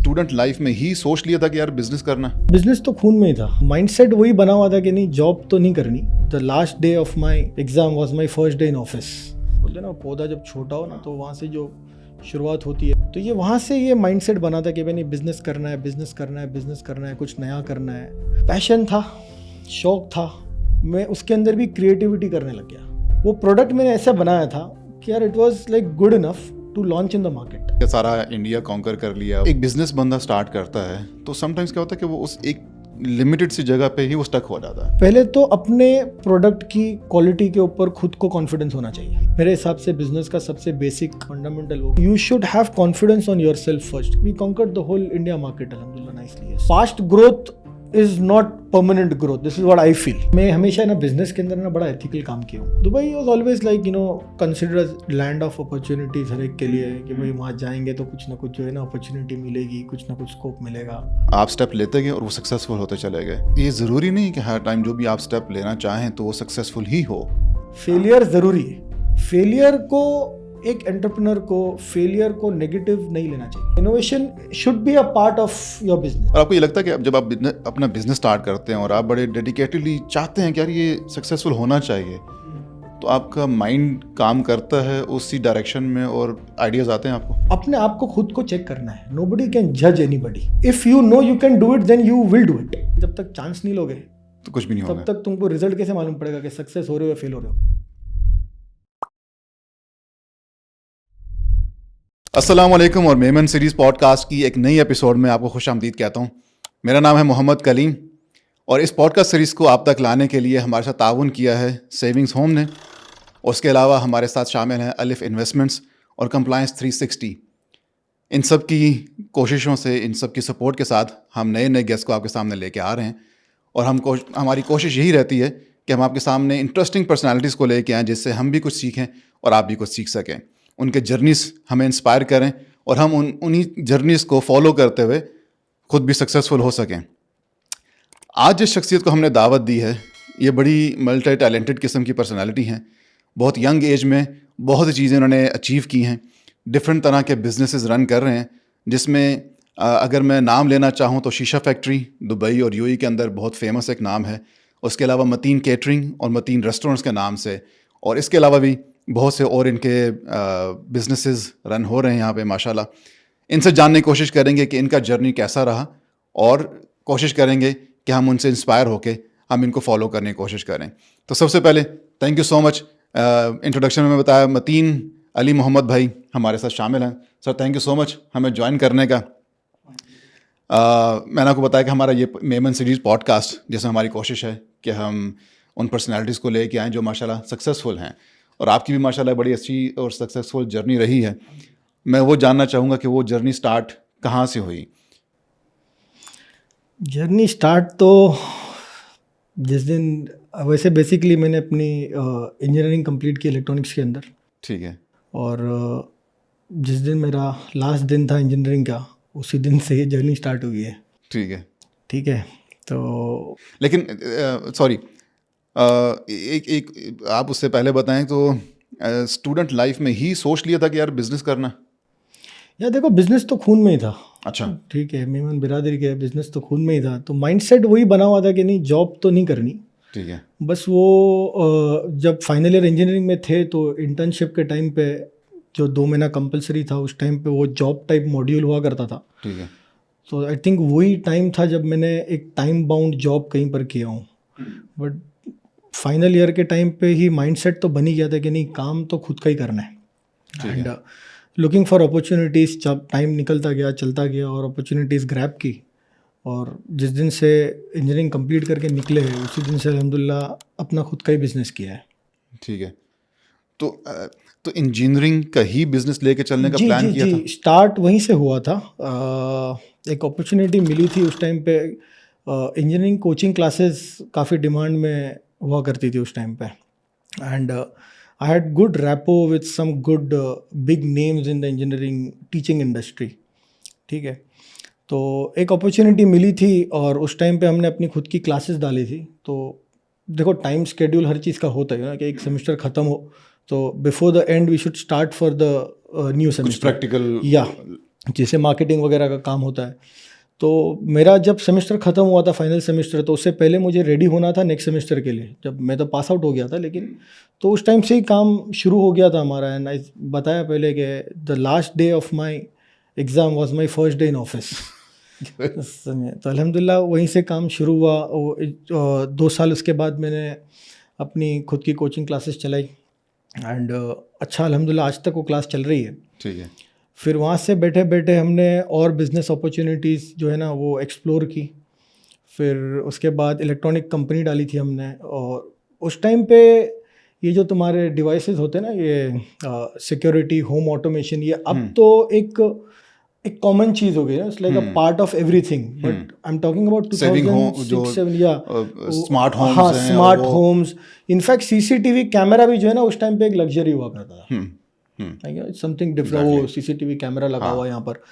Student life में ही सोच लिया था कि यार बिजनेस करना है? बिजनेस तो खून में ही था, माइंडसेट वही बना हुआ था कि नहीं जॉब तो नहीं करनी। The last day of my exam was my first day in office. बोलते ना पौधा जब छोटा हो ना तो वहाँ से जो शुरुआत होती है, तो ये वहाँ से ये माइंडसेट बना था कि भाई नहीं बिजनेस करना है, बिजनेस करना है, बिजनेस करना है, कुछ नया करना है। पैशन था, शौक था, मैं उसके अंदर भी क्रिएटिविटी करने लग गया। वो प्रोडक्ट मैंने ऐसा बनाया था कि यार it was like good enough to launch in the market. सारा इंडिया कॉन्कर कर लिया, एक बिजनेस बंदा स्टार्ट करता है तो समटाइम्स क्या होता है कि वो उस एक लिमिटेड सी जगह पे ही वो स्टक हो जाता है। पहले तो अपने प्रोडक्ट की क्वालिटी के ऊपर खुद को कॉन्फिडेंस होना चाहिए। मेरे हिसाब से बिजनेस का सबसे बेसिक फंडामेंटल वो you should have confidence on yourself first. We conquered the whole India market अल्हम्दुलिल्लाह nicely. Fast growth is not permanent growth, this is what I feel. मैं हमेशा ना बिजनेस के अंदर ना बड़ा एथिकल काम किया हूँ। Dubai was always like consider as land of opportunities हर एक के लिए, कि भाई वहाँ जाएंगे तो कुछ ना कुछ जो है ना अपॉर्चुनिटी मिलेगी, कुछ ना कुछ स्कोप मिलेगा। आप स्टेप लेते गए और वो सक्सेसफुल होते चले गए। ये जरूरी नहीं कि हर टाइम जो भी आप स्टेप लेना चाहें तो वो सक्सेसफुल ही हो। फेलियर जरूरी है। फेलियर को एक एंटरप्रेन्योर को फेलियर को नेगेटिव नहीं लेना चाहिए। Innovation should be a part of your business. और आपको ये लगता है कि जब आप अपना बिजनेस स्टार्ट करते हैं और आप बड़े डेडिकेटेडली चाहते हैं कि यार ये सक्सेसफुल होना चाहिए, तो आपका माइंड काम करता है उसी डायरेक्शन में और आइडियाज आते हैं आपको? अपने आप को खुद को चेक करना है। नोबडी कैन जज anybody. If you know you can do it then you will do it. जब तक चांस नहीं लोगे तो कुछ भी नहीं होगा। तब तक तुमको रिजल्ट कैसे मालूम पड़ेगा कि सक्सेस हो रहे हो या फेल हो रहे हो। अस्सलाम वालेकुम और मेमन सीरीज़ पॉडकास्ट की एक नई एपिसोड में आपको खुश आमदीद कहता हूँ। मेरा नाम है मोहम्मद कलीम और इस पॉडकास्ट सीरीज़ को आप तक लाने के लिए हमारे साथ ताउन किया है सेविंग्स होम ने। उसके अलावा हमारे साथ शामिल हैं अलिफ इन्वेस्टमेंट्स और कंप्लायंस 360। इन सब की कोशिशों से, इन सब की सपोर्ट के साथ हम नए नए गेस्ट को आपके सामने लेके आ रहे हैं और हमारी कोशिश यही रहती है कि हम आपके सामने इंटरेस्टिंग पर्सनैलिटीज़ को लेके आएँ जिससे हम भी कुछ सीखें और आप भी कुछ सीख सकें। उनके जर्नीज़ हमें इंस्पायर करें और हम उन्हीं जर्नीज़ को फॉलो करते हुए खुद भी सक्सेसफुल हो सकें। आज जिस शख्सियत को हमने दावत दी है, ये बड़ी मल्टी टैलेंटेड किस्म की पर्सनालिटी हैं। बहुत यंग एज में बहुत सी चीज़ें उन्होंने अचीव की हैं। डिफरेंट तरह के बिजनेसेस रन कर रहे हैं, जिसमें अगर मैं नाम लेना चाहूँ तो शीशा फैक्ट्री दुबई और यूएई के अंदर बहुत फेमस एक नाम है। उसके अलावा मतीन केटरिंग और मतीन रेस्टोरेंट्स के नाम से, और इसके अलावा भी बहुत से और इनके बिजनेसेस रन हो रहे हैं यहाँ पे माशाल्लाह। इनसे जानने की कोशिश करेंगे कि इनका जर्नी कैसा रहा और कोशिश करेंगे कि हम उनसे इंस्पायर होके हम इनको फॉलो करने की कोशिश करें। तो सबसे पहले thank you so much. Introduction में बताया मतीन अली मोहम्मद भाई हमारे साथ शामिल हैं। Sir thank you so much हमें ज्वाइन करने का। मैंने आपको बताया कि हमारा ये मेमन सीरीज़ पॉडकास्ट जिसमें हमारी कोशिश है कि हम उन पर्सनैलिटीज़ को लेके आएँ जो माशाल्लाह सक्सेसफुल हैं, और आपकी भी माशाल्लाह बड़ी अच्छी और सक्सेसफुल जर्नी रही है। मैं वो जानना चाहूँगा कि वो जर्नी स्टार्ट कहाँ से हुई? जर्नी स्टार्ट तो जिस दिन, वैसे बेसिकली मैंने अपनी इंजीनियरिंग कंप्लीट की इलेक्ट्रॉनिक्स के अंदर। ठीक है। और जिस दिन मेरा लास्ट दिन था इंजीनियरिंग का, उसी दिन से ये जर्नी स्टार्ट हुई है। ठीक है। ठीक है। तो लेकिन सॉरी, एक आप उससे पहले बताएं तो स्टूडेंट लाइफ में ही सोच लिया था कि यार बिजनेस करना है? यार देखो बिजनेस तो खून में ही था। अच्छा। ठीक है, मेमन बिरादरी के बिजनेस तो खून में ही था, तो माइंडसेट वही बना हुआ था कि नहीं जॉब तो नहीं करनी। ठीक है। बस वो जब फाइनल ईयर इंजीनियरिंग में थे तो इंटर्नशिप के टाइम पे जो 2 महीना कंपलसरी था, उस टाइम पे वो जॉब टाइप मॉड्यूल हुआ करता था। ठीक है। तो आई थिंक वही टाइम था जब मैंने एक टाइम बाउंड जॉब कहीं पर किया हूँ। बट फाइनल ईयर के टाइम पे ही माइंडसेट तो बन ही गया था कि नहीं काम तो खुद का ही करना है। एंड लुकिंग फॉर अपॉर्चुनिटीज़, जब टाइम निकलता गया चलता गया और अपॉर्चुनिटीज़ ग्रैब की, और जिस दिन से इंजीनियरिंग कंप्लीट करके निकले हैं उसी दिन से अल्हम्दुलिल्लाह अपना खुद का ही बिज़नेस किया है। ठीक है। तो इंजीनियरिंग का ही बिजनेस लेके चलने का प्लान किया था? स्टार्ट वहीं से हुआ था। एक अपॉर्चुनिटी मिली थी उस टाइम पे। इंजीनियरिंग कोचिंग क्लासेस काफ़ी डिमांड में हुआ करती थी उस टाइम पे, and I had good rapport with some good big names in the engineering teaching industry. ठीक है। तो एक अपॉर्चुनिटी मिली थी और उस टाइम पे हमने अपनी खुद की क्लासेस डाली थी। तो देखो टाइम स्केड्यूल हर चीज़ का होता है ना, कि एक सेमेस्टर ख़त्म हो तो before the end we should start for the new semester. Practical या जैसे मार्केटिंग वगैरह का काम होता है। तो मेरा जब सेमेस्टर ख़त्म हुआ था, फाइनल सेमेस्टर, तो उससे पहले मुझे रेडी होना था नेक्स्ट सेमेस्टर के लिए। जब मैं तो पास आउट हो गया था, लेकिन तो उस टाइम से ही काम शुरू हो गया था हमारा। एंड आई बताया पहले कि the last day of my exam was my first day in office. तो अल्हम्दुलिल्लाह वहीं से काम शुरू हुआ। 2 साल उसके बाद मैंने अपनी खुद की कोचिंग क्लासेस चलाई एंड अच्छा अल्हम्दुलिल्लाह आज तक वो क्लास चल रही है। ठीक है। फिर वहाँ से बैठे बैठे हमने और बिज़नेस अपॉर्चुनिटीज़ जो है ना वो एक्सप्लोर की। फिर उसके बाद इलेक्ट्रॉनिक कंपनी डाली थी हमने। और उस टाइम पे ये जो तुम्हारे डिवाइसेस होते हैं ना, ये सिक्योरिटी, होम ऑटोमेशन, ये अब तो एक कॉमन चीज़ हो गई है। It's like a part of everything. But I am talking about 2006-7 या स्मार्ट होम्स हाँ, हैं, smart homes. In fact CCTV camera भी जो है ना उस टाइम पे एक लग्जरी हुआ करता था। Something different. वो सीसीटीवी कैमरा लगा हुआ यहाँ पर,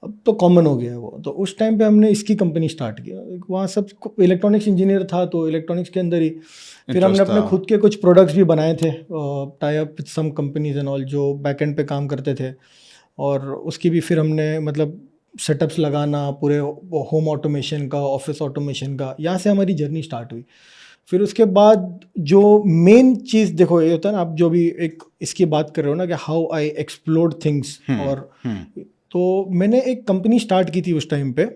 अब तो कॉमन हो गया है वो। तो उस टाइम पे हमने इसकी कंपनी स्टार्ट किया। वहाँ सब इलेक्ट्रॉनिक्स इंजीनियर था, तो इलेक्ट्रॉनिक्स के अंदर ही फिर हमने अपने खुद के कुछ प्रोडक्ट्स भी बनाए थे, tie up with some companies and all, जो बैकएंड पे काम करते थे। और उसकी भी फिर हमने मतलब सेटअप्स लगाना, पूरे होम ऑटोमेशन का, ऑफिस ऑटोमेशन का, यहाँ से हमारी जर्नी स्टार्ट हुई। फिर उसके बाद जो मेन चीज़ देखो ये होता है ना, आप जो भी एक इसकी बात कर रहे हो ना कि हाउ आई एक्सप्लोर्ड थिंग्स। और तो मैंने एक कंपनी स्टार्ट की थी उस टाइम पे,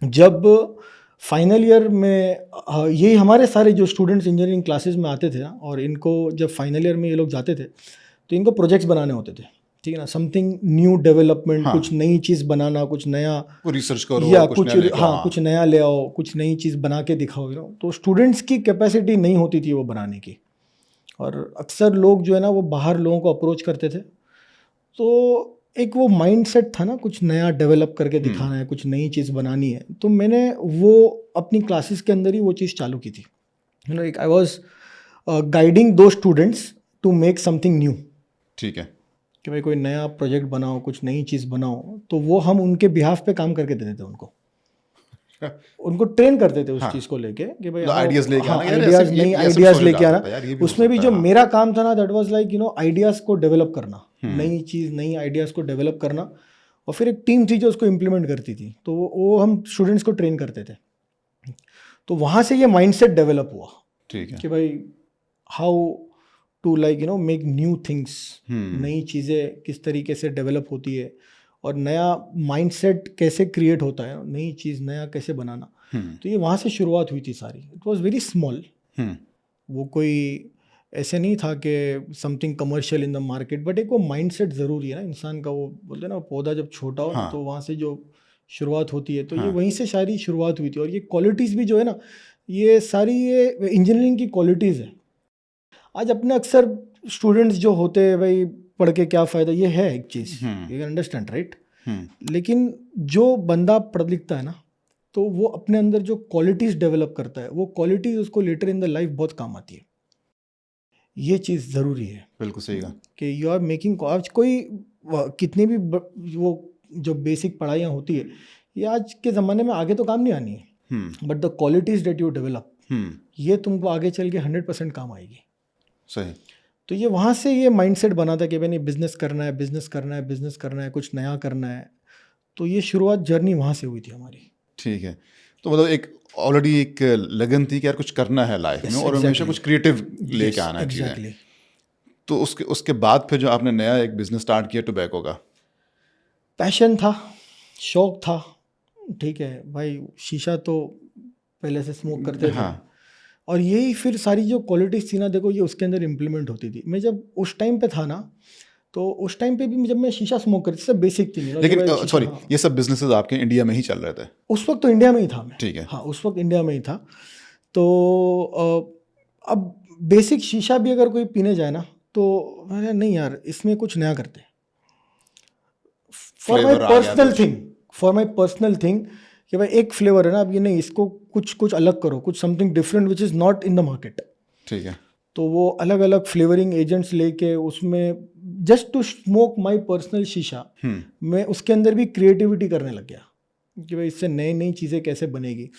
जब फाइनल ईयर में यही हमारे सारे जो स्टूडेंट्स इंजीनियरिंग क्लासेस में आते थे ना, और इनको जब फाइनल ईयर में ये लोग जाते थे तो इनको प्रोजेक्ट्स बनाने होते थे, ठीक है ना, समथिंग न्यू डेवलपमेंट, कुछ नई चीज़ बनाना, कुछ नया रिसर्च करो या कुछ नया ले आओ, कुछ नई चीज़ बना के दिखाओ। तो स्टूडेंट्स की कैपेसिटी नहीं होती थी वो बनाने की, और अक्सर लोग जो है ना वो बाहर लोगों को अप्रोच करते थे। तो एक वो माइंडसेट था ना, कुछ नया डेवलप करके दिखाना है, कुछ नई चीज़ बनानी है। तो मैंने वो अपनी क्लासेस के अंदर ही वो चीज़ चालू की थी। लाइक आई वॉज गाइडिंग दो students to make something new. ठीक है, कि भाई कोई नया प्रोजेक्ट बनाओ, कुछ नई चीज़ बनाओ। तो वो हम उनके बिहाफ पे काम करके देते थे उनको ट्रेन करते थे उस चीज़ को लेके कि भाई आइडियाज़ लेके आना, आइडियाज़, नई आइडियाज़ लेके आना। उसमें भी जो मेरा काम था ना, दैट वाज लाइक आइडियाज़ को डेवलप करना, नई चीज़, नई आइडियाज़ को डेवलप करना। और फिर एक टीम थी जो उसको इम्प्लीमेंट करती थी, तो वो हम स्टूडेंट्स को ट्रेन करते थे। तो वहाँ से ये माइंडसेट डेवलप हुआ, ठीक है, कि भाई how to like make new things, नई चीज़ें किस तरीके से डेवलप होती है, और नया माइंडसेट कैसे क्रिएट होता है, नई चीज़ नया कैसे बनाना। तो ये वहाँ से शुरुआत हुई थी सारी। It was very small. वो कोई ऐसे नहीं था कि something commercial in the market, but एक वो माइंडसेट ज़रूरी है ना इंसान का। वो बोलते हैं ना, पौधा जब छोटा हो तो वहाँ से जो शुरुआत होती है, तो ये वहीं से सारी शुरुआत हुई थी। और ये क्वालिटीज़ भी जो है ना, ये सारी ये इंजीनियरिंग की क्वालिटीज़ है। आज अपने अक्सर स्टूडेंट्स जो होते हैं, भाई पढ़ के क्या फ़ायदा, ये है एक चीज़, यू कैन अंडरस्टैंड राइट। लेकिन जो बंदा पढ़ लिखता है ना, तो वो अपने अंदर जो क्वालिटीज़ डेवलप करता है, वो क्वालिटीज़ उसको लेटर इन द लाइफ बहुत काम आती है। ये चीज़ ज़रूरी है। बिल्कुल सही कहा कि यू आर मेकिंग, आज कोई कितनी भी वो जो बेसिक पढ़ाइयाँ होती है, ये आज के ज़माने में आगे तो काम नहीं आनी है, but the qualities that you develop, ये तुमको आगे चल के 100% काम आएगी। सही। तो ये वहाँ से ये माइंडसेट बना था कि भाई नहीं, बिज़नेस करना है, बिज़नेस करना है, बिज़नेस करना है, कुछ नया करना है। तो ये शुरुआत जर्नी वहाँ से हुई थी हमारी। ठीक है, तो मतलब एक ऑलरेडी एक लगन थी कि यार कुछ करना है लाइफ में, और हमेशा कुछ क्रिएटिव लेके आना है चीज़ें। तो उसके बाद फिर जो आपने नया एक बिजनेस स्टार्ट किया टोबैको का, पैशन था, शौक था, ठीक है भाई। शीशा तो पहले से स्मोक करते थे, और यही फिर सारी जो क्वालिटीज़ थी ना, देखो ये उसके अंदर इम्प्लीमेंट होती थी। मैं जब उस टाइम पे था ना, तो उस टाइम पे भी जब मैं शीशा स्मोक करती, सब बेसिक थी। लेकिन सॉरी, ये सब बिजनेसेस आपके इंडिया में ही चल रहे थे उस वक्त? तो इंडिया में ही था मैं। ठीक है, हाँ, उस वक्त इंडिया में ही था। तो अब बेसिक शीशा भी अगर कोई पीने जाए ना, तो मैंने नहीं यार, इसमें कुछ नया करते, फॉर माई पर्सनल थिंग, कि भाई एक फ्लेवर है ना, अब ये नहीं, इसको कुछ अलग करो, कुछ something different which is not in the market. ठीक है। तो वो अलग अलग फ्लेवरिंग एजेंट्स लेके उसमें just to smoke my personal शीशा, मैं उसके अंदर भी क्रिएटिविटी करने लग गया कि भाई इससे नई नई चीज़ें कैसे बनेगी।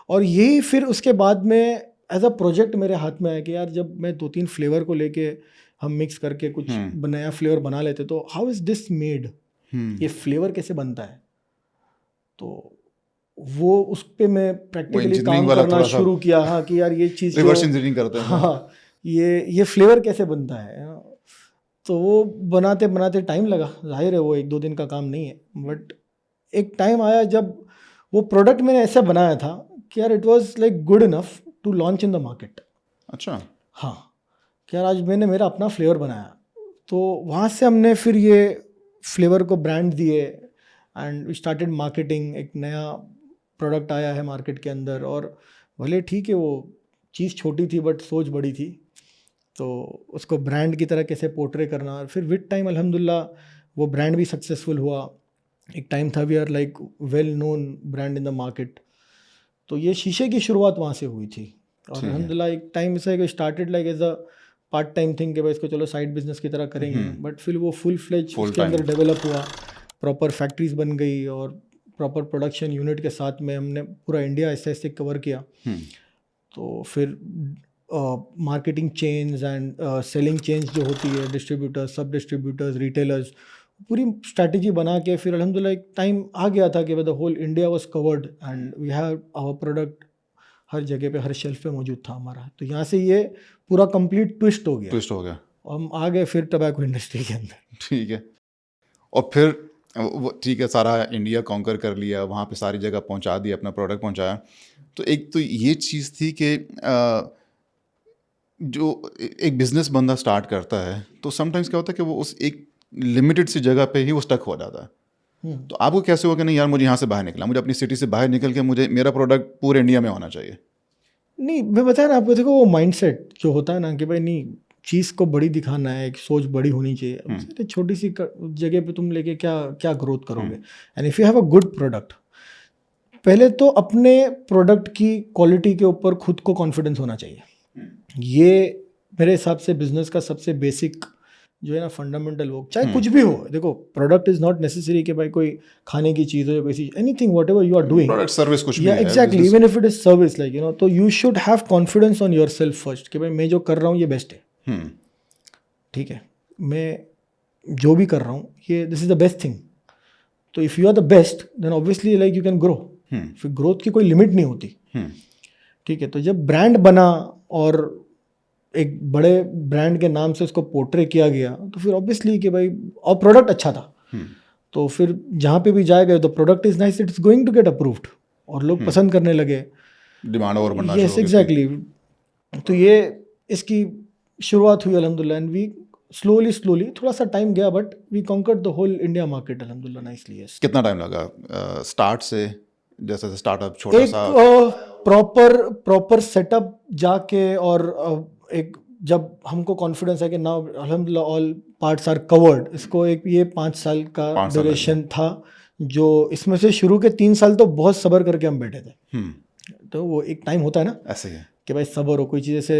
और यही फिर उसके बाद में एज अ प्रोजेक्ट मेरे हाथ में आया कि यार जब मैं 2-3 फ्लेवर को लेके हम मिक्स करके कुछ नया फ्लेवर बना लेते, तो हाउ इज़ दिस मेड, ये फ्लेवर कैसे बनता है, तो वो उस पे मैं प्रैक्टिकली engineering काम वाला करना थोड़ा सा शुरू किया। हाँ कि यार ये चीज़ रिवर्स जो इंजीनियरिंग करते हैं। हाँ ये फ्लेवर कैसे बनता है ना? तो वो बनाते बनाते टाइम लगा, जाहिर है वो 1-2 दिन का काम नहीं है, बट एक टाइम आया जब वो प्रोडक्ट मैंने ऐसा बनाया था कि यार it was like good enough to launch in the market. अच्छा, हाँ कि यार आज मैंने मेरा अपना फ्लेवर बनाया, तो वहाँ से हमने फिर ये फ्लेवर को ब्रांड दिए एंड वी स्टार्टेड मार्केटिंग। एक नया प्रोडक्ट आया है मार्केट के अंदर, और भले ठीक है वो चीज़ छोटी थी बट सोच बड़ी थी, तो उसको ब्रांड की तरह कैसे पोर्ट्रे करना। और फिर विद टाइम अल्हम्दुलिल्लाह वो ब्रांड भी सक्सेसफुल हुआ। एक टाइम था we are like well known brand in the market. तो ये शीशे की शुरुआत वहाँ से हुई थी। और ठीक है। अल्हम्दुलिल्लाह एक टाइम ऐसा है कि started like as a part time thing कि भाई इसको चलो साइड बिजनेस की तरह करेंगे, बट फिर वो फुल फ्लेज Full उसके time. अंदर डेवलप हुआ, प्रॉपर फैक्ट्रीज बन गई और प्रॉपर प्रोडक्शन यूनिट के साथ में हमने पूरा इंडिया ऐसे ऐसे कवर किया। तो फिर marketing chains and selling chains जो होती है, डिस्ट्रीब्यूटर्स, सब डिस्ट्रीब्यूटर्स, रिटेलर्स, पूरी स्ट्रैटेजी बना के फिर अल्हम्दुलिल्लाह एक टाइम आ गया था कि the whole India was covered and we have our product हर जगह पे, हर शेल्फ पे मौजूद था हमारा। तो यहाँ से ये पूरा कंप्लीट ट्विस्ट हो गया, ट्विस्ट हो गया। हम आ गए फिर टबैको इंडस्ट्री के अंदर। ठीक है। और फिर ठीक है, सारा इंडिया कॉन्कर कर लिया, वहाँ पे सारी जगह पहुँचा दिया, अपना प्रोडक्ट पहुँचाया। तो एक तो ये चीज़ थी कि जो एक बिजनेस बंदा स्टार्ट करता है तो समटाइम्स क्या होता है कि वो उस एक लिमिटेड सी जगह पे ही वो स्टक हो जाता है। तो आपको कैसे हुआ कि नहीं यार मुझे यहाँ से बाहर निकला, मुझे अपनी सिटी से बाहर निकल के मुझे मेरा प्रोडक्ट पूरे इंडिया में होना चाहिए? नहीं, मैं बताया ना आपको, देखो वो माइंडसेट जो होता है ना कि भाई नहीं, चीज़ को बड़ी दिखाना है, एक सोच बड़ी होनी चाहिए। अरे छोटी सी जगह पे तुम लेके क्या क्या ग्रोथ करोगे? And if you have a good product, पहले तो अपने प्रोडक्ट की क्वालिटी के ऊपर खुद को कॉन्फिडेंस होना चाहिए। ये मेरे हिसाब से बिजनेस का सबसे बेसिक जो है ना फंडामेंटल वो, चाहे कुछ भी हो। देखो प्रोडक्ट इज नॉट नेसेसरी कि भाई कोई खाने की चीज़ हो या कोई चीज़, anything whatever you are doing, product service कुछ भी या है, exactly, business- even if it is service like तो you should have confidence on yourself first कि भाई मैं जो कर रहा हूँ ये बेस्ट है। हम्म, ठीक है, मैं जो भी कर रहा हूँ ये this is the best thing. तो if you are the best then obviously like you can grow. फिर ग्रोथ की कोई लिमिट नहीं होती। ठीक है, तो जब ब्रांड बना और एक बड़े ब्रांड के नाम से उसको पोर्ट्रे किया गया, तो फिर ऑब्वियसली कि भाई, और प्रोडक्ट अच्छा था, तो फिर जहाँ पे भी जाएगा तो product is nice, it's going to get approved, और लोग पसंद करने लगे, डिमांड और बढ़ना शुरू यस हो गई। एग्जैक्टली। तो ये इसकी शुरुआत हुई अल्हम्दुलिल्लाह, एंड वी स्लोली थोड़ा सा टाइम गया but we conquered the whole India market अल्हम्दुलिल्लाह नाइसली। यस, कितना टाइम लगा स्टार्ट से, जैसे स्टार्टअप छोटा एक सा? प्रॉपर सेटअप जाके, और एक जब हमको कॉन्फिडेंस है कि नाउ अल्हम्दुलिल्लाह ऑल पार्ट्स आर कवर्ड, इसको एक ये 5 साल का 5 साल ड्यूरेशन था, जो इसमें से शुरू के 3 साल तो बहुत सब्र करके हम बैठे थे। तो वो एक टाइम होता है ना ऐसे ही कि भाई सब्र हो, कोई चीज़ ऐसे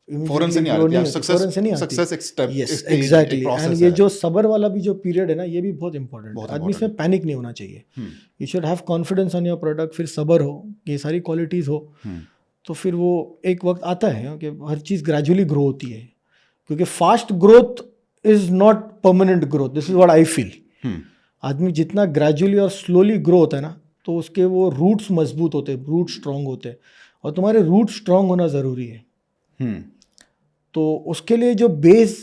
फौरन से नहीं आ रही, फौरन से नहीं आती। सक्सेस एक स्टेप, यस एग्जैक्टली, एंड ये जो सब्र वाला भी जो पीरियड है ना, ये भी बहुत इंपॉर्टेंट है। आदमी इसमें पैनिक नहीं होना चाहिए, you should have confidence on your product, फिर सब्र हो, ये सारी क्वालिटीज़ हो, तो फिर वो एक वक्त आता है कि हर चीज़ ग्रेजुअली ग्रो होती है, क्योंकि fast growth is not permanent growth, this is what I feel. आदमी जितना ग्रेजुअली और स्लोली ग्रो होता है ना, तो उसके वो रूट्स मजबूत होते हैं, रूट स्ट्रांग होते हैं, और तुम्हारे रूट स्ट्रांग होना ज़रूरी है। तो उसके लिए जो बेस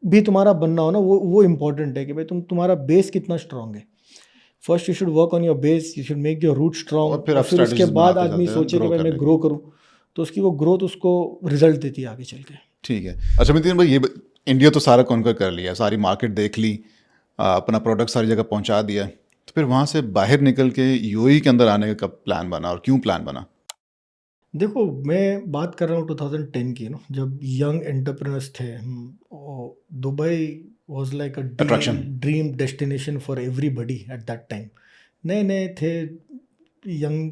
भी तुम्हारा बनना हो ना, वो इम्पॉर्टेंट है कि भाई तुम्हारा बेस कितना स्ट्रांग है। First you should work on your base, you should make your root strong, और फिर उसके बाद आदमी सोचे कि भाई मैं ग्रो करूँ, तो उसकी वो ग्रोथ उसको रिजल्ट देती है आगे चल के। ठीक है। अच्छा मितिन भाई, ये इंडिया तो सारा कॉन्कर कर लिया, सारी मार्केट देख ली, अपना प्रोडक्ट सारी जगह पहुंचा दिया, तो फिर वहाँ से बाहर निकल के यूएई के अंदर आने का कब प्लान बना और क्यों प्लान बना? देखो मैं बात कर रहा हूँ 2010 की, जब यंग एंटरप्रेन्योर्स थे हम, Dubai was like a Attraction. Dream destination for everybody at that time. नए नए थे, यंग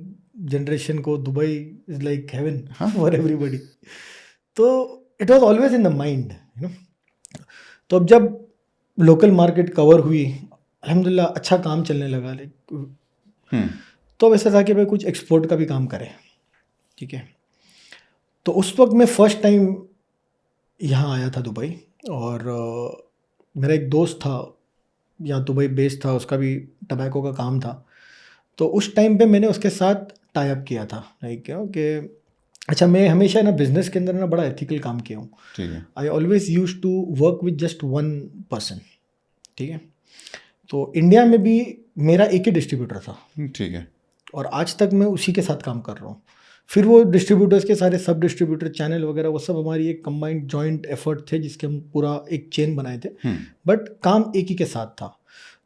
जनरेशन को Dubai is like heaven for everybody, तो it was always in the mind तो अब जब लोकल मार्केट कवर हुई, अल्हम्दुलिल्लाह अच्छा काम चलने लगा, तो अब ऐसा था कि भाई कुछ एक्सपोर्ट का भी काम करें। ठीक है, तो उस वक्त मैं फर्स्ट टाइम यहाँ आया था दुबई, और मेरा एक दोस्त था, यहाँ दुबई बेस्ड था, उसका भी टबैको का काम था। तो उस टाइम पे मैंने उसके साथ टाई अप किया था, लाइक कि अच्छा, मैं हमेशा ना बिजनेस के अंदर ना बड़ा एथिकल काम किया हूँ। ठीक है। I always use to work with just one person, ठीक है। तो इंडिया में भी मेरा एक ही डिस्ट्रीब्यूटर था, ठीक है। और आज तक मैं उसी के साथ काम कर रहा हूँ। फिर वो डिस्ट्रीब्यूटर्स के सारे सब डिस्ट्रीब्यूटर चैनल वगैरह वो सब हमारी एक कंबाइंड जॉइंट एफर्ट थे, जिसके हम पूरा एक चेन बनाए थे, बट काम एक ही के साथ था।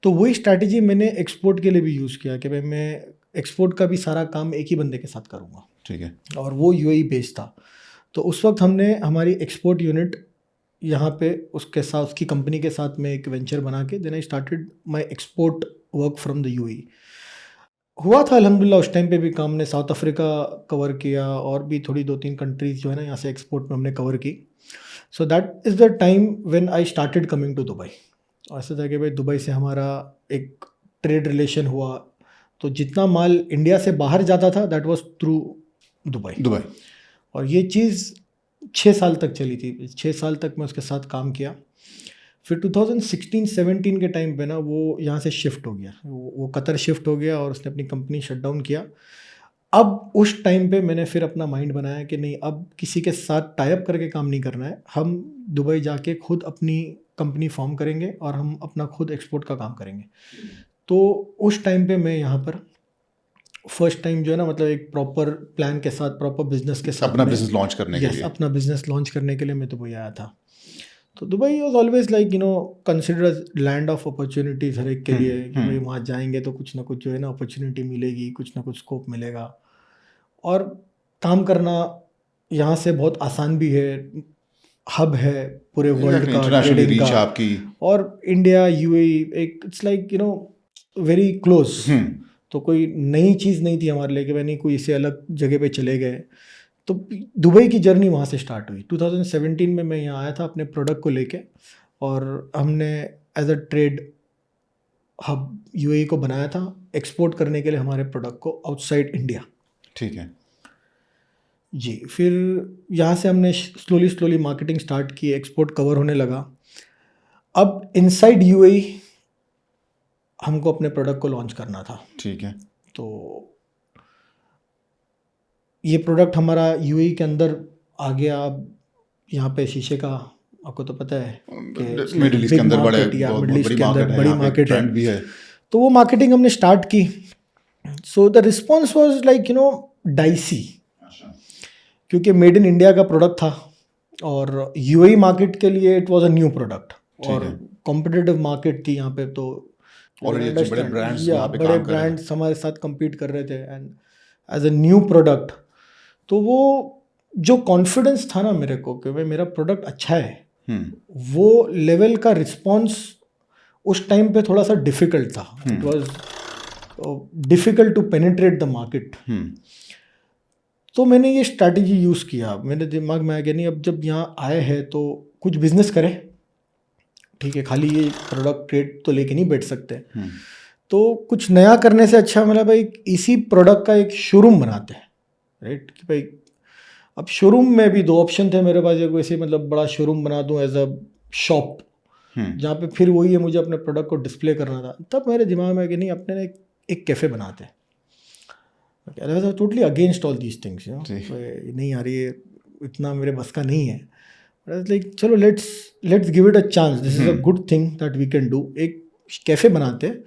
तो वही स्ट्रैटेजी मैंने एक्सपोर्ट के लिए भी यूज़ किया कि भाई मैं एक्सपोर्ट का भी सारा काम एक ही बंदे के साथ करूँगा। ठीक है। और वो यूएई बेस्ड था। तो उस वक्त हमने हमारी एक्सपोर्ट यूनिट यहाँ पे उसके साथ, उसकी कंपनी के साथ में एक वेंचर बना के then I started my export work from the UAE. हुआ था अल्हम्दुलिल्लाह, उस टाइम पे भी काम ने साउथ अफ्रीका कवर किया, और भी थोड़ी 2-3 कंट्रीज जो है ना यहाँ से एक्सपोर्ट में हमने कवर की। So that is the time when I started coming to Dubai. ऐसा था कि भाई दुबई से हमारा एक ट्रेड रिलेशन हुआ, तो जितना माल इंडिया से बाहर जाता था दैट वाज थ्रू दुबई। और ये चीज़ 6 साल तक चली थी। 6 साल तक मैं उसके साथ काम किया। फिर 2016-17 के टाइम पे ना वो यहाँ से शिफ्ट हो गया, वो कतर शिफ्ट हो गया और उसने अपनी कंपनी शट डाउन किया। अब उस टाइम पे मैंने फिर अपना माइंड बनाया कि नहीं, अब किसी के साथ टाई अप करके काम नहीं करना है, हम दुबई जाके खुद अपनी कंपनी फॉर्म करेंगे और हम अपना खुद एक्सपोर्ट का काम करेंगे। तो उस टाइम पे मैं यहाँ पर फर्स्ट टाइम जो है ना, मतलब एक प्रॉपर प्लान के साथ, प्रॉपर बिजनेस के साथ, अपना बिजनेस लॉन्च करने के लिए, अपना बिजनेस लॉन्च करने के लिए मैं दुबई आया था। तो Dubai was always like considered land of opportunities हर एक के लिए, कि भाई वहाँ जाएंगे तो कुछ ना कुछ जो है ना अपॉर्चुनिटी मिलेगी, कुछ ना कुछ स्कोप मिलेगा, और काम करना यहाँ से बहुत आसान भी है, हब है पूरे वर्ल्ड का ट्रेडिंग का आपकी, और इंडिया यूएई एक इट्स लाइक वेरी क्लोज। तो कोई नई चीज़ नहीं थी हमारे लिए कि भाई नहीं कोई इसे अलग जगह पे चले गए। तो दुबई की जर्नी वहाँ से स्टार्ट हुई। 2017 में मैं यहाँ आया था अपने प्रोडक्ट को लेके, और हमने as a trade hub UAE को बनाया था एक्सपोर्ट करने के लिए हमारे प्रोडक्ट को आउटसाइड इंडिया। ठीक है जी। फिर यहाँ से हमने स्लोली मार्केटिंग स्टार्ट की, एक्सपोर्ट कवर होने लगा। अब इनसाइड यूएई हमको अपने प्रोडक्ट को लॉन्च करना था। ठीक है। तो ये प्रोडक्ट हमारा यूएई के अंदर आ गया। अब यहाँ पे शीशे का आपको तो पता है कि मिडिल ईस्ट के अंदर बड़ी मार्केट ट्रेंड भी है। तो वो मार्केटिंग हमने स्टार्ट की। So the response was like dicey, क्योंकि मेड इन इंडिया का प्रोडक्ट था और यूएई मार्केट के लिए it was a new product, और कॉम्पिटिटिव मार्केट थी यहाँ पे। तो बड़े ब्रांड्स हमारे साथ compete कर रहे थे, and as a new product, तो वो जो कॉन्फिडेंस था ना मेरे को कि भाई मेरा प्रोडक्ट अच्छा है, वो लेवल का रिस्पॉन्स उस टाइम पे थोड़ा सा डिफिकल्ट था। It was difficult to penetrate the market. तो मैंने ये स्ट्रैटेजी यूज़ किया। मेरे दिमाग में आ गया नहीं, अब जब यहाँ आए हैं तो कुछ बिजनेस करें, ठीक है, खाली ये प्रोडक्ट ट्रेड तो लेके नहीं बैठ सकते। तो कुछ नया करने से अच्छा मतलब भाई इसी प्रोडक्ट का एक शोरूम बनाते हैं, राइट। कि भाई अब शोरूम में भी 2 ऑप्शन थे मेरे पास, एक वैसे मतलब बड़ा शोरूम बना दूं एज अ शॉप, जहाँ पे फिर वही है मुझे अपने प्रोडक्ट को डिस्प्ले करना था। तब मेरे दिमाग में कि नहीं, अपने एक कैफ़े बनाते हैं। Totally against all these things, नहीं यार ये इतना मेरे बस का नहीं है। लाइक चलो let's give it a chance, this is a good thing that we can do. एक कैफ़े बनाते हैं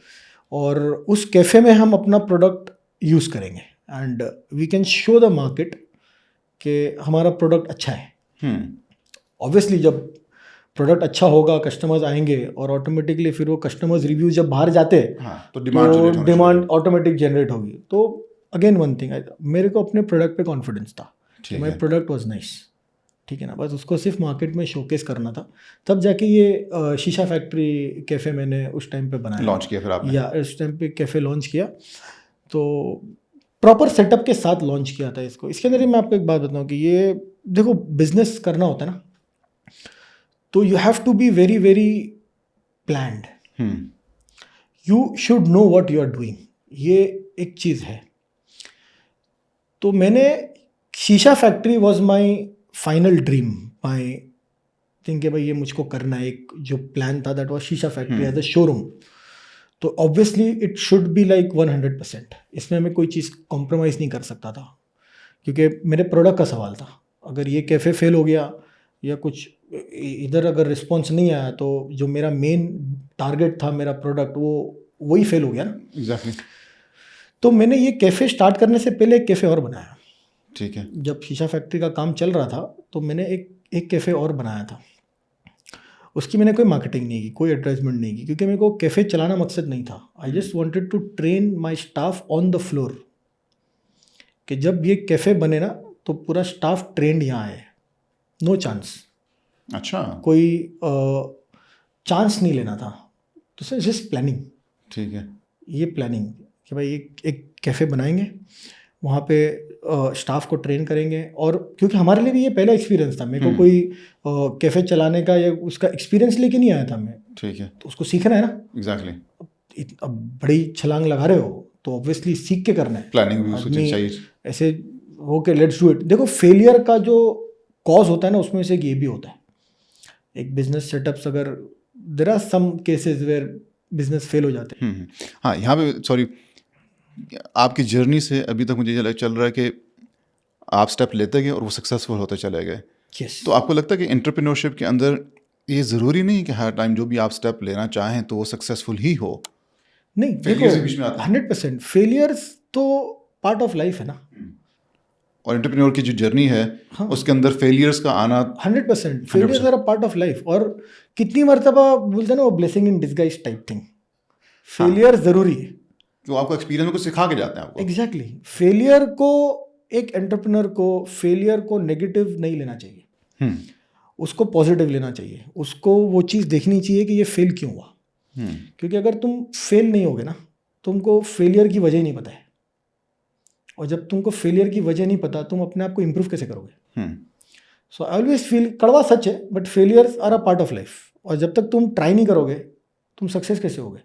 और उस कैफ़े में हम अपना प्रोडक्ट यूज़ करेंगे, and we can show the market कि हमारा प्रोडक्ट अच्छा है। ऑब्वियसली जब प्रोडक्ट अच्छा होगा कस्टमर्स आएंगे, और ऑटोमेटिकली फिर वो कस्टमर्स रिव्यू जब बाहर जाते हैं तो डिमांड ऑटोमेटिक जनरेट होगी। तो अगेन वन थिंग, मेरे को अपने प्रोडक्ट पे कॉन्फिडेंस था कि माई प्रोडक्ट वॉज नाइस, ठीक है ना। बस उसको सिर्फ मार्केट में शोकेस करना था। तब जाके ये शीशा फैक्ट्री कैफ़े मैंने उस टाइम पे बनाया, लॉन्च किया। फिर आपने या उस टाइम पे कैफ़े लॉन्च किया, तो प्रॉपर सेटअप के साथ लॉन्च किया था इसको। इसके अंदर मैं आपको एक बात बताऊं कि ये देखो बिजनेस करना होता है ना, तो you have to be very very planned. You should know what you are doing, ये एक चीज़ है। तो मैंने Sheesha factory was my final dream, my think भाई ये मुझको करना है। एक जो प्लान था that was Sheesha factory as a showroom. तो obviously it should be like 100%, इसमें मैं कोई चीज़ कॉम्प्रोमाइज़ नहीं कर सकता था, क्योंकि मेरे प्रोडक्ट का सवाल था। अगर ये कैफ़े फेल हो गया या कुछ इधर अगर रिस्पॉन्स नहीं आया तो जो मेरा मेन टारगेट था, मेरा प्रोडक्ट, वो वही फेल हो गया ना। एग्जैक्टली। तो मैंने ये कैफ़े स्टार्ट करने से पहले एक कैफ़े और बनाया। ठीक है। जब शीशा फैक्ट्री का काम चल रहा था तो मैंने एक कैफ़े और बनाया था। उसकी मैंने कोई मार्केटिंग नहीं की, कोई एडवर्टाइजमेंट नहीं की, क्योंकि मेरे को कैफ़े चलाना मकसद नहीं था। I just wanted to train my staff on the floor, कि जब ये कैफ़े बने ना तो पूरा स्टाफ ट्रेंड यहाँ आए। नो चांस, अच्छा। कोई चांस नहीं लेना था। तो जस्ट प्लानिंग। ठीक है। ये प्लानिंग कि भाई एक कैफ़े बनाएंगे, वहाँ पे स्टाफ को ट्रेन करेंगे। और क्योंकि हमारे लिए भी ये पहला एक्सपीरियंस था, मेरे को कोई कैफ़े चलाने का या उसका एक्सपीरियंस लेके नहीं आया था मैं। ठीक है। तो उसको सीखना है ना। एग्जैक्टली। अब बड़ी छलांग लगा रहे हो तो ऑब्वियसली सीख के करना है। प्लानिंग भी उसको आदमी चाहिए। ऐसे ओके लेट्स डू इट। देखो, फेलियर का जो कॉज होता है ना, उसमें से एक ये भी होता है। एक बिजनेस सेटअप्स, अगर there are some cases where business fail हो जाते हैं। हाँ, यहाँ पे सॉरी, आपकी जर्नी से अभी तक मुझे ये चल रहा है कि आप स्टेप लेते गए और वो सक्सेसफुल होते चले गए। यस। तो आपको लगता है कि एंटरप्रेन्योरशिप के अंदर ये ज़रूरी नहीं कि हर टाइम जो भी आप स्टेप लेना चाहें तो वो सक्सेसफुल ही हो? नहीं, Failures भी बीच में आते हैं। 100% फेलियर्स तो पार्ट ऑफ लाइफ है ना। और एंटरप्रेन्योर की जो जर्नी है हाँ। उसके अंदर फेलियर्स का आना 100% failures are a part of life. और कितनी मर्तबा बोलते हैं ना वो blessing in disguise type thing, failure जरूरी है। जो आपको एक्सपीरियंस में कुछ सिखा के जाते हैं आपको। एग्जैक्टली। फेलियर को, एक एंटरप्रेन्योर को फेलियर को नेगेटिव नहीं लेना चाहिए, उसको पॉजिटिव लेना चाहिए। उसको वो चीज़ देखनी चाहिए कि ये फेल क्यों हुआ। क्योंकि अगर तुम फेल नहीं होगे ना, तुमको फेलियर की वजह ही नहीं पता है। और जब तुमको फेलियर की वजह नहीं पता, तुम अपने आप को इम्प्रूव कैसे करोगे। सो आई ऑलवेज फील, कड़वा सच है, but failures are a part of life. और जब तक तुम ट्राई नहीं करोगे, तुम सक्सेस कैसे होगे।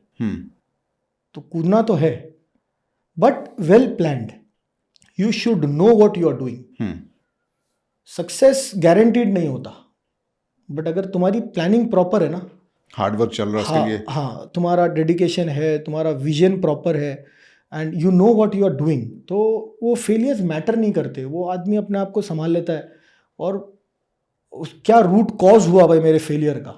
तो कूदना तो है, but well planned. You should know what you are doing. Success guaranteed नहीं होता, बट अगर तुम्हारी प्लानिंग प्रॉपर है ना, हार्ड वर्क चल रहा है उसके लिए। हाँ, तुम्हारा डेडिकेशन है, तुम्हारा विजन प्रॉपर है, and you know what you are doing, तो वो फेलियर्स मैटर नहीं करते। वो आदमी अपने आप को संभाल लेता है और क्या रूट कॉज हुआ भाई मेरे फेलियर का,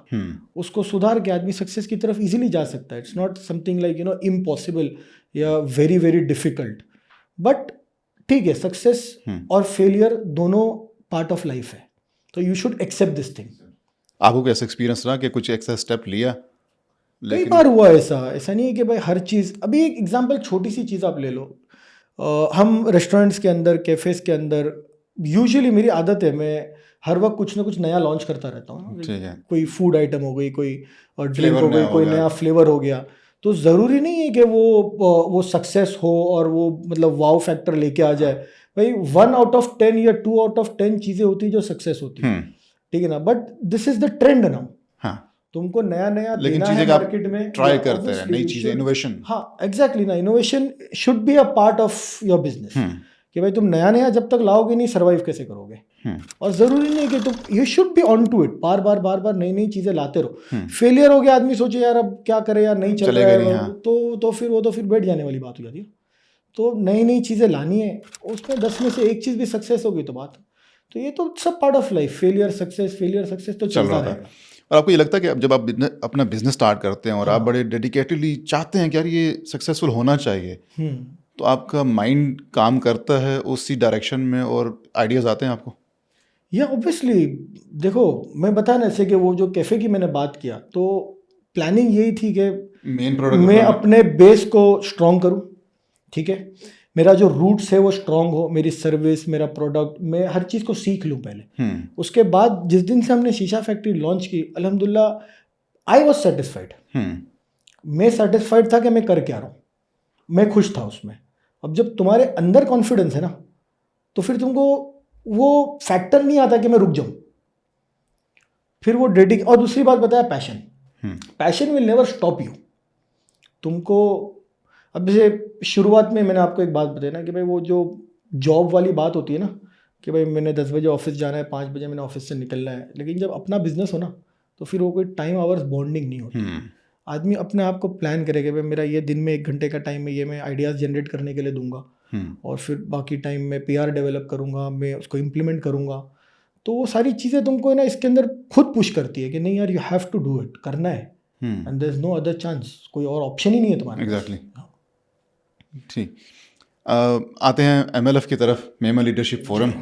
उसको सुधार के आदमी सक्सेस की तरफ इजीली जा सकता है। It's not something like impossible या वेरी वेरी डिफिकल्ट। बट ठीक है, सक्सेस और फेलियर दोनों पार्ट ऑफ लाइफ है, तो you should accept this thing. आपको कैसा एक्सपीरियंस रहा कि कुछ ऐसा स्टेप लिया? कई बार हुआ ऐसा नहीं है कि भाई हर चीज़। अभी एक एग्जांपल, छोटी सी चीज़ आप ले लो। हम रेस्टोरेंट्स के अंदर, कैफ़ेज़ के अंदर, यूजुअली मेरी आदत है, मैं हर वक्त कुछ ना कुछ नया लॉन्च करता रहता हूँ। ठीक है। कोई फूड आइटम हो गई, कोई ड्रिंक Flavor हो गई, नया हो कोई गया। नया फ्लेवर हो गया। तो ज़रूरी नहीं है कि वो सक्सेस हो और वो मतलब वाव फैक्टर लेके आ जाए। भाई 1 आउट ऑफ 10 या 2 आउट ऑफ 10 चीज़ें होती है जो सक्सेस होती है, ठीक है ना। But this is the trend ना। हाँ, तुमको नया नया लेकिन देना है चीजें आप मार्केट में, ट्राई या करते हैं, obviously नई you चीजें, should- इनोवेशन। हाँ एग्जैक्टली ना, innovation should be a part of your business. कि भाई तुम नया नया जब तक लाओगे नहीं, सर्वाइव कैसे करोगे। और जरूरी नहीं कि तुम, you should be on to it, बार बार नई नई चीजें लाते रहो। फेलियर हो गया, आदमी सोचे यार अब क्या करे यार, नहीं चल रहा है, हाँ। तो फिर बैठ जाने वाली बात हो जाती है। तो नई नई चीजें लानी है, उसमें 10 में से एक चीज भी सक्सेस होगी तो बात। तो ये तो सब part of life, failure success तो चलता रहेगा। और आपको ये लगता है कि अब जब आप अपना बिजनेस स्टार्ट करते हैं और आप बड़े डेडिकेटेडली चाहते हैं कि यार ये सक्सेसफुल होना चाहिए, तो आपका माइंड काम करता है उसी डायरेक्शन में और आइडियाज आते हैं आपको? या ऑब्वियसली, देखो मैं बता ना, जैसे कि वो जो कैफ़े की मैंने बात किया, तो प्लानिंग यही थी कि मेन प्रोडक्ट मैं अपने बेस को स्ट्रॉन्ग करूं, ठीक है, मेरा जो रूट्स है वो स्ट्रॉन्ग हो, मेरी सर्विस, मेरा प्रोडक्ट, मैं हर चीज़ को सीख लूं पहले। उसके बाद जिस दिन से हमने शीशा फैक्ट्री लॉन्च की, अल्हम्दुलिल्लाह आई वॉज सेटिस्फाइड। मैं सेटिस्फाइड था कि मैं कर क्या रहा हूँ, मैं खुश था उसमें। अब जब तुम्हारे अंदर कॉन्फिडेंस है ना, तो फिर तुमको वो फैक्टर नहीं आता कि मैं रुक जाऊं। फिर वो डेडिकेशन, और दूसरी बात बताया, passion will never stop you. तुमको अब जैसे शुरुआत में मैंने आपको एक बात बताई ना कि भाई वो जो जॉब वाली बात होती है ना, कि भाई मैंने 10 बजे ऑफिस जाना है, 5 बजे मैंने ऑफिस से निकलना है, लेकिन जब अपना बिजनेस हो ना, तो फिर वो कोई टाइम आवर्स बॉन्डिंग नहीं होती। आदमी अपने आप को प्लान करेगा, भाई मेरा ये दिन में 1 घंटे का टाइम है, ये मैं आइडियाज़ जनरेट करने के लिए दूंगा, और फिर बाकी टाइम में PR डेवलप करूंगा, मैं उसको इम्प्लीमेंट करूंगा। तो वो सारी चीज़ें तुमको ना इसके अंदर खुद पुश करती है कि नहीं यार, you have to do it, करना है, and there is no other chance, कोई और ऑप्शन ही नहीं है तुम्हारे पास। एग्जैक्टली, ठीक। आते हैं MLF की तरफ, मेमन लीडरशिप फोरम।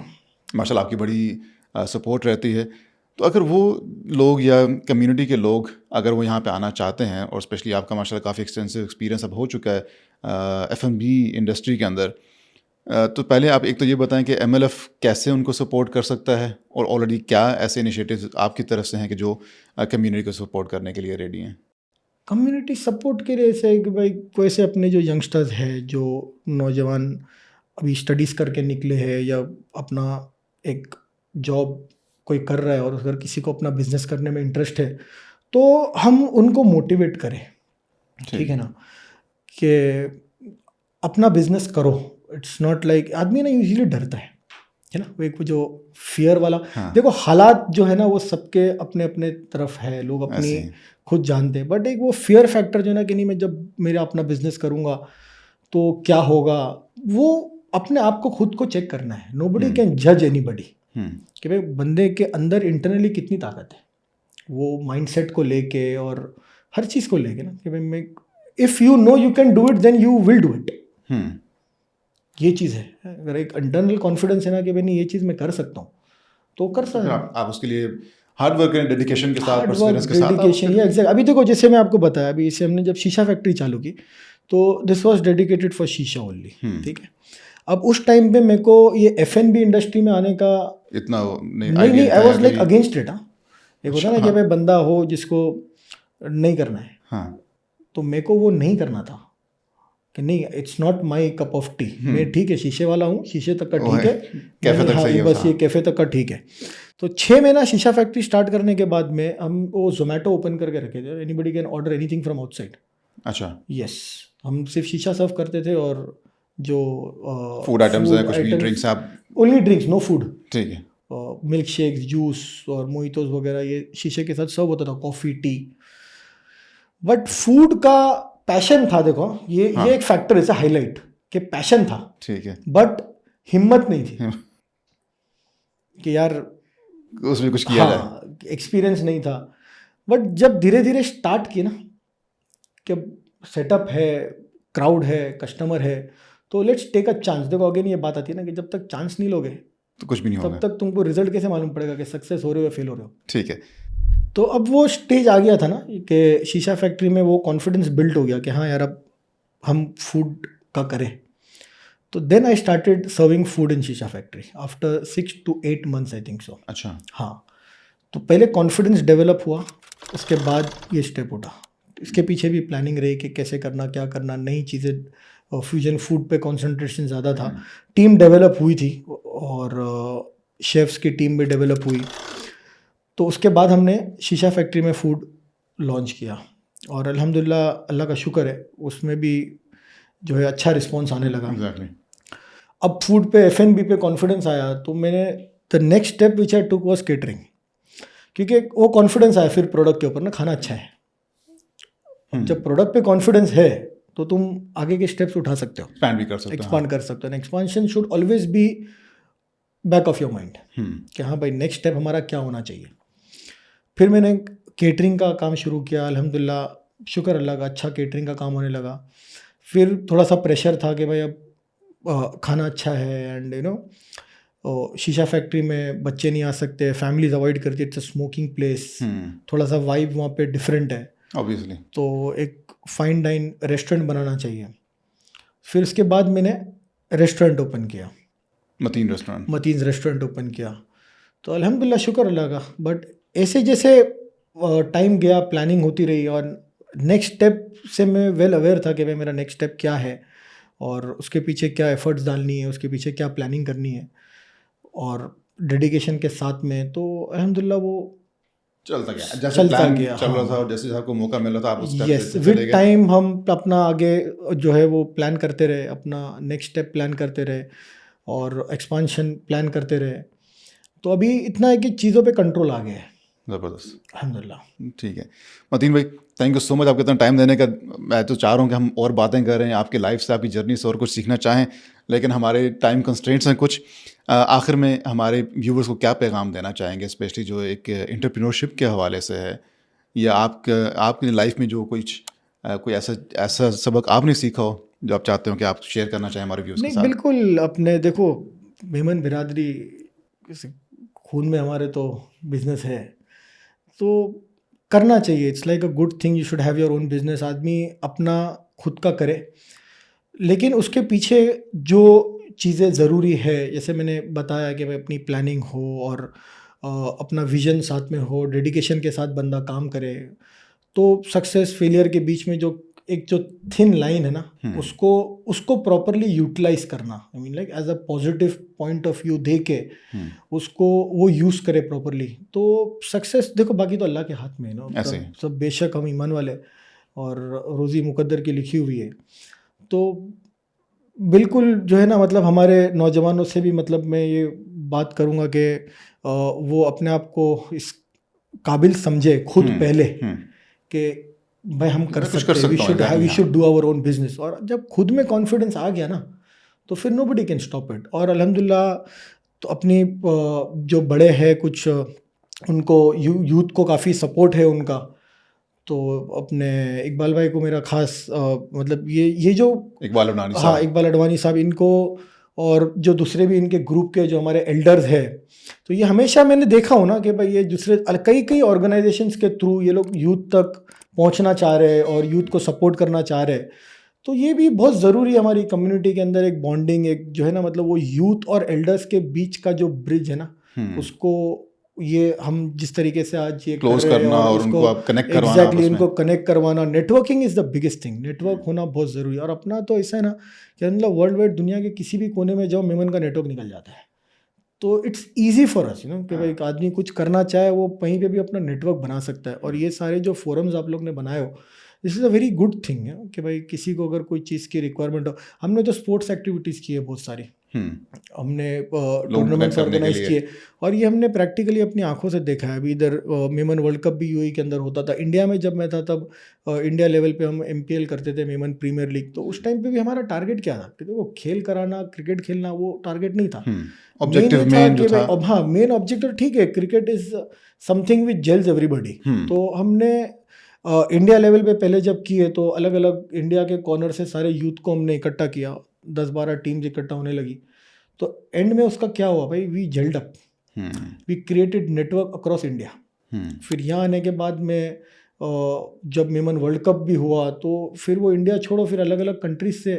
माशाल्लाह आपकी बड़ी सपोर्ट रहती है। तो अगर वो लोग या कम्युनिटी के लोग अगर वो यहाँ पे आना चाहते हैं, और स्पेशली आपका माशाल्लाह काफ़ी एक्सटेंसिव एक्सपीरियंस अब हो चुका है F&B इंडस्ट्री के अंदर, तो पहले आप एक तो ये बताएं कि MLF कैसे उनको सपोर्ट कर सकता है, और ऑलरेडी क्या ऐसे इनिशिएटिव्स आपकी तरफ से हैं कि जो कम्युनिटी को सपोर्ट करने के लिए रेडी हैं। कम्युनिटी सपोर्ट के लिए ऐसे है कि भाई कोई से अपने जो यंगस्टर्स हैं, जो नौजवान अभी स्टडीज़ करके निकले हैं या अपना एक जॉब कोई कर रहा है, और अगर किसी को अपना बिजनेस करने में इंटरेस्ट है, तो हम उनको मोटिवेट करें, ठीक है ना, कि अपना बिजनेस करो। इट्स नॉट लाइक, आदमी ना यूजुअली डरता है ना, वो एक जो फियर वाला। देखो हालात जो है ना वो सबके अपने अपने तरफ है, लोग अपनी खुद जानते हैं, बट एक वो फियर फैक्टर जो है ना कि नहीं मैं जब मेरा अपना बिजनेस करूँगा तो क्या होगा, वो अपने आप को खुद को चेक करना है। नोबडी कैन जज एनीबडी कि भाई बंदे के अंदर इंटरनली कितनी ताकत है, वो माइंडसेट को लेके और हर चीज़ को लेके ना, कि भाई मैं, if you know you can do it then you will do it. ये चीज़ है, अगर एक इंटरनल कॉन्फिडेंस है ना कि भाई नहीं ये चीज़ मैं कर सकता हूँ, तो कर सकते हैं आप उसके लिए हार्ड वर्क एंड डेडिकेशन के साथ, परसिवरेंस के साथ डेडिकेशन। या एग्जैक्ट, अभी देखो जैसे मैं आपको बताया, अभी इसे हमने जब शीशा फैक्ट्री चालू की तो दिस वाज डेडिकेटेड फॉर शीशा ओनली, ठीक है। अब उस टाइम पे मेरे को ये F&B इंडस्ट्री में आने का इतना नहीं, I was like against it. एक होता है ना कि भाई बंदा हो जिसको नहीं करना है, तो मेरे को वो नहीं करना था कि नहीं, it's not my cup of T. मैं ठीक है शीशे वाला हूँ, शीशे तक का ठीक है, कैफे तक सही है, बस ये कैफे तक का ठीक है। तो 6 महीना शीशा फैक्ट्री स्टार्ट करने के बाद में हम वो जोमेटो ओपन करके रखे थे, anybody can order anything from outside. अच्छा, यस, हम सिर्फ शीशा सर्व करते थे, और जो फूड आइटम्स हैं, कुछ भी ड्रिंक्स, आप ओनली ड्रिंक्स, नो फूड, ठीक है, मिल्क शेक्स, जूस और मोहितोस वगैरह ये शीशे के साथ सर्व होता था, कॉफ़ी, टी। बट फूड का पैशन था, देखो ये एक फैक्टर है हाईलाइट, कि पैशन था, ठीक है, बट हिम्मत नहीं थी कि यार उसमें कुछ किया जाए, एक्सपीरियंस नहीं था। बट जब धीरे धीरे स्टार्ट किया ना, कि सेटअप है, क्राउड है, कस्टमर है, तो लेट्स टेक अ चांस। देखो अगेन ये बात आती है ना कि जब तक चांस नहीं लोगे तो कुछ भी नहीं होगा, तब तक तुमको रिजल्ट कैसे मालूम पड़ेगा कि सक्सेस हो रहे हो या फेल हो रहे हो, ठीक है। तो अब वो स्टेज आ गया था ना कि शीशा फैक्ट्री में वो कॉन्फिडेंस बिल्ड हो गया कि हाँ यार अब हम फूड का करें। तो then I started serving food in Shisha Factory after 6 to 8 months, I think so. अच्छा, हाँ, तो पहले कॉन्फिडेंस डेवलप हुआ, उसके बाद ये स्टेप उठा। इसके पीछे भी प्लानिंग रही कि कैसे करना, क्या करना, नई चीज़ें, फ्यूजन फूड पे कंसंट्रेशन ज़्यादा था, टीम डेवलप हुई थी, और शेफ्स की टीम भी डेवलप हुई। तो उसके बाद हमने शीशा फैक्ट्री में फूड लॉन्च किया, और अल्हम्दुलिल्लाह अल्लाह का शुक्र है उसमें भी जो है अच्छा रिस्पॉन्स आने लगा। exactly. अब फूड पे F&B पे कॉन्फिडेंस आया, तो मैंने the next step which I took was catering, क्योंकि वो कॉन्फिडेंस आया फिर प्रोडक्ट के ऊपर ना, खाना अच्छा है। जब प्रोडक्ट पे कॉन्फिडेंस है तो तुम आगे के स्टेप्स उठा सकते हो, एक्सपैंड भी कर सकते हो, एक्सपांड कर सकते हो। Expansion should always be back of your mind कि हाँ भाई नेक्स्ट स्टेप हमारा क्या होना चाहिए। फिर मैंने केटरिंग का काम शुरू किया, अल्हम्दुलिल्लाह शुक्र अल्लाह का, अच्छा केटरिंग का काम होने लगा। फिर थोड़ा सा प्रेशर था कि भाई अब खाना अच्छा है, एंड यू नो शीशा फैक्ट्री में बच्चे नहीं आ सकते, फैमिलीज अवॉइड करती है, इट्स अ स्मोकिंग प्लेस, थोड़ा सा वाइब वहाँ पे डिफरेंट है ऑब्वियसली, तो एक फाइन डाइन रेस्टोरेंट बनाना चाहिए। फिर उसके बाद मैंने रेस्टोरेंट ओपन किया, मतीन रेस्टोरेंट ओपन किया। तो अल्हम्दुलिल्लाह शुक्र अल्लाह का। बट ऐसे जैसे टाइम गया, प्लानिंग होती रही, और नेक्स्ट स्टेप से मैं वेल अवेयर था कि भाई मेरा नेक्स्ट स्टेप क्या है, और उसके पीछे क्या एफर्ट्स डालनी है, उसके पीछे क्या प्लानिंग करनी है, और डेडिकेशन के साथ में। तो अल्हम्दुलिल्लाह वो चलता गया, जैसे प्लान चल रहा था, जैसे आपको मौका मिला था आप उस स्टेप यस, विद टाइम हम अपना आगे जो है वो प्लान करते रहे, अपना नेक्स्ट स्टेप प्लान करते रहे, और एक्सपांशन प्लान करते रहे। तो अभी इतना है कि चीज़ों पे कंट्रोल आ गया है, ज़बरदस्त। अल्हम्दुलिल्लाह। ठीक है मतीन भाई, थैंक यू सो मच आपका इतना टाइम देने का। मैं तो चाह रहा हूँ कि हम और बातें करें आपकी लाइफ से, आपकी जर्नी से और कुछ सीखना चाहें, लेकिन हमारे टाइम कंस्ट्रेंट्स हैं कुछ। आखिर में हमारे व्यूवर्स को क्या पैगाम देना चाहेंगे, स्पेशली जो एक एंटरप्रेन्योरशिप के हवाले से है, या आपकी लाइफ में जो कोई ऐसा सबक आपने सीखा हो जो आप चाहते हो कि आप शेयर करना चाहें हमारे व्यूअर्स के नहीं साथ? बिल्कुल, अपने देखो मेमन बिरादरी खून में हमारे तो बिजनेस है, तो करना चाहिए। It's like a good thing, you should have your own business. आदमी अपना खुद का करे, लेकिन उसके पीछे जो चीज़ें ज़रूरी है, जैसे मैंने बताया कि भाई अपनी प्लानिंग हो और अपना विजन साथ में हो, डेडिकेशन के साथ बंदा काम करे, तो सक्सेस फेलियर के बीच में जो थिन लाइन है ना, उसको प्रॉपरली यूटिलाइज करना, I mean like as a positive point of view दे के उसको वो यूज़ करे प्रॉपरली, तो सक्सेस देखो बाकी तो अल्लाह के हाथ में है ना। ऐसे ही। सब बेशक हम ईमान वाले और रोज़ी मुकद्दर की लिखी हुई है, तो बिल्कुल जो है ना, मतलब हमारे नौजवानों से भी मतलब मैं ये बात करूँगा कि वो अपने आप को इस काबिल समझे खुद पहले कि भाई हम कर मैं कुछ सकते कर हैं, वी सकता हूँ, शुड exactly, वी हाँ। Should do our own business. और जब खुद में कॉन्फिडेंस आ गया ना, तो फिर नोबडी कैन स्टॉप इट। और अल्हम्दुलिल्लाह तो अपनी जो बड़े हैं कुछ, उनको यूथ को काफ़ी सपोर्ट है उनका। तो अपने इकबाल भाई को मेरा खास मतलब ये जो इकबाल अडवाणी हाँ साहब। इकबाल अडवाणी साहब, इनको और जो दूसरे भी इनके ग्रुप के जो हमारे एल्डर्स हैं, तो ये हमेशा मैंने देखा हो ना कि भाई ये दूसरे कई ऑर्गेनाइजेशंस के थ्रू ये लोग यूथ तक पहुंचना चाह रहे हैं और यूथ को सपोर्ट करना चाह रहे हैं। तो ये भी बहुत ज़रूरी है हमारी कम्युनिटी के अंदर, एक बॉन्डिंग, एक जो है ना, मतलब वो यूथ और एल्डर्स के बीच का जो ब्रिज है ना, उसको ये हम जिस तरीके से आज ये क्लोज कर रहे हैं करना और उसको उनको आप कनेक्ट करवाना एग्जैक्टली आपस में। उनको कनेक्ट करवाना, networking is the biggest thing. Network होना बहुत ज़रूरी है। और अपना तो ऐसा है ना कि मतलब वर्ल्ड वाइड दुनिया के किसी भी कोने में जाओ, मेमन का नेटवर्क निकल जाता है। तो it's easy for us, you know, कि भाई एक आदमी कुछ करना चाहे वो कहीं पे भी अपना नेटवर्क बना सकता है। और ये सारे जो फोरम्स आप लोग ने बनाए हो, this is a very good thing है कि भाई किसी को अगर कोई चीज़ की रिक्वायरमेंट हो। हमने तो स्पोर्ट्स एक्टिविटीज़ की है बहुत सारी, हमने टूर्नामेंट्स करने के ऑर्गेनाइज लिए। किए, और ये हमने प्रैक्टिकली अपनी आंखों से देखा है। अभी इधर मेमन वर्ल्ड कप भी यूएई के अंदर होता था। इंडिया में जब मैं था तब इंडिया लेवल पे हम एमपीएल करते थे, मेमन प्रीमियर लीग। तो उस टाइम पे भी हमारा टारगेट क्या था कि देखो खेल कराना, क्रिकेट खेलना, वो टारगेट नहीं था। ऑब्जेक्टिव मेन मेन जो कि था। भाई हाँ, मेन ऑब्जेक्टिव ठीक है, cricket is something which gels everybody. तो हमने इंडिया लेवल पे पहले जब किए, तो अलग अलग इंडिया के कॉर्नर से सारे यूथ को हमने इकट्ठा किया, 10-12 टीम्स इकट्ठा होने लगी। तो एंड में उसका क्या हुआ भाई, we gelled up, we created network across India. फिर यहाँ आने के बाद में जब मेमन वर्ल्ड कप भी हुआ, तो फिर वो इंडिया छोड़ो, फिर अलग अलग कंट्रीज से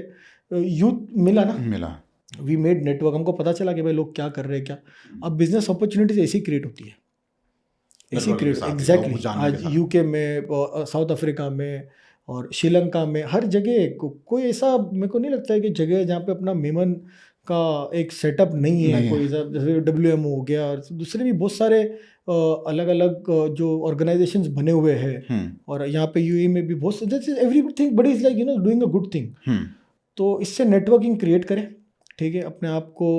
यूथ मिला। वी मेड नेटवर्क, हमको पता चला कि भाई लोग क्या कर रहे हैं क्या। अब बिजनेस अपॉर्चुनिटीज ऐसी क्रिएट होती है, ऐसी क्रिएट एग्जैक्टली। आज यूके में, साउथ अफ्रीका में और श्रीलंका में, हर जगह कोई ऐसा मेरे को नहीं लगता है कि जगह है जहाँ पे अपना मेमन का एक सेटअप नहीं है। कोई जैसे WMO हो गया, और दूसरे भी बहुत सारे अलग अलग जो ऑर्गेनाइजेशंस बने हुए हैं। और यहाँ पे यूएई में भी बहुत एवरीथिंग बड़ी is like, you know, doing a good thing. तो इससे नेटवर्किंग क्रिएट करें, ठीक है, अपने आप को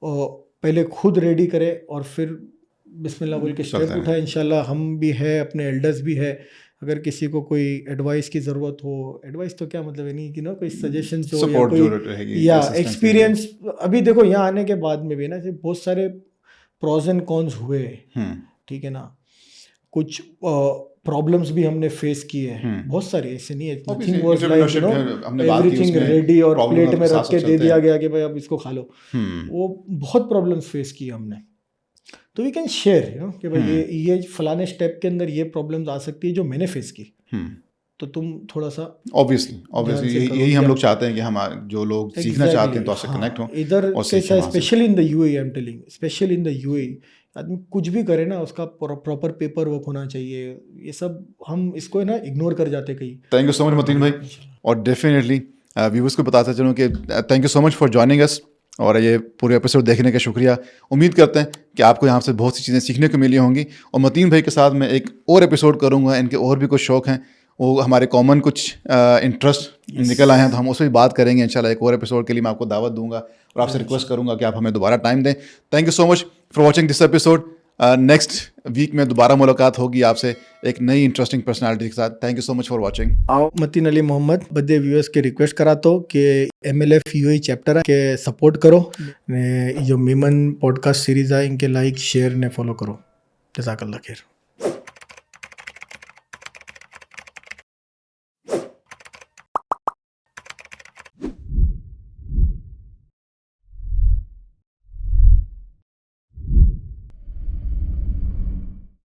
पहले खुद रेडी करें और फिर बिस्मिल्लाह बोल के स्टेप उठाए। इंशाल्लाह हम भी है, अपने एल्डर्स भी है, अगर किसी को कोई एडवाइस की ज़रूरत हो, एडवाइस तो क्या मतलब है, नहीं कि ना कोई सजेशन हो या कोई या एक्सपीरियंस। अभी देखो यहाँ आने के बाद में भी ना बहुत सारे प्रॉज एंड कॉन्स हुए, ठीक है ना, कुछ प्रॉब्लम्स भी हमने फेस किए हैं बहुत सारे, ऐसे नहीं है, nothing was like, you know, everything ready और प्लेट में रख के दे दिया गया कि भाई अब इसको खा लो। वो बहुत प्रॉब्लम्स फेस किए हमने। तो we can share, you know, कि भाई ये फलाने स्टेप के अंदर ये प्रॉब्लम्स आ सकती है जो मैंने फेस की, तो तुम थोड़ा सा ऑब्वियसली यही हम लोग चाहते हैं कि हम जो लोग सीखना चाहते हैं तो आपसे कनेक्ट हो इधर। Specially in the UAE, I am telling, specially in the UAE, आदमी कुछ भी करे ना, उसका प्रॉपर पेपर वर्क होना चाहिए। ये सब हम इसको है ना इग्नोर कर जाते कहीं। Thank you so much Mateen भाई, और डेफिनेटली व्यूवर्स को बताते चलूँ कि thank you so much for joining us, और ये पूरे एपिसोड देखने का शुक्रिया। उम्मीद करते हैं कि आपको यहाँ से बहुत सी चीज़ें सीखने को मिली होंगी। और मतीन भाई के साथ मैं एक और एपिसोड करूँगा, इनके और भी कुछ शौक़ हैं, वो हमारे कॉमन कुछ इंटरेस्ट निकल आए हैं, तो हम उसमें भी बात करेंगे इंशाल्लाह। एक और एपिसोड के लिए मैं आपको दावत दूंगा और आपसे रिक्वेस्ट करूंगा कि आप हमें दोबारा टाइम दें। Thank you so much for watching this episode. Next week में दोबारा मुलाकात होगी आपसे एक नई इंटरेस्टिंग पर्सनालिटी के साथ. Thank you so much for watching. आओ मतीन अली मोहम्मद बदे व्यूअर्स के रिक्वेस्ट कराता हूँ कि MLF UAE चैप्टर है के सपोर्ट करो ने जो मेमन पॉडकास्ट सीरीज है इनके लाइक शेयर ने फॉलो करो. जज़ाकल्लाह खैर.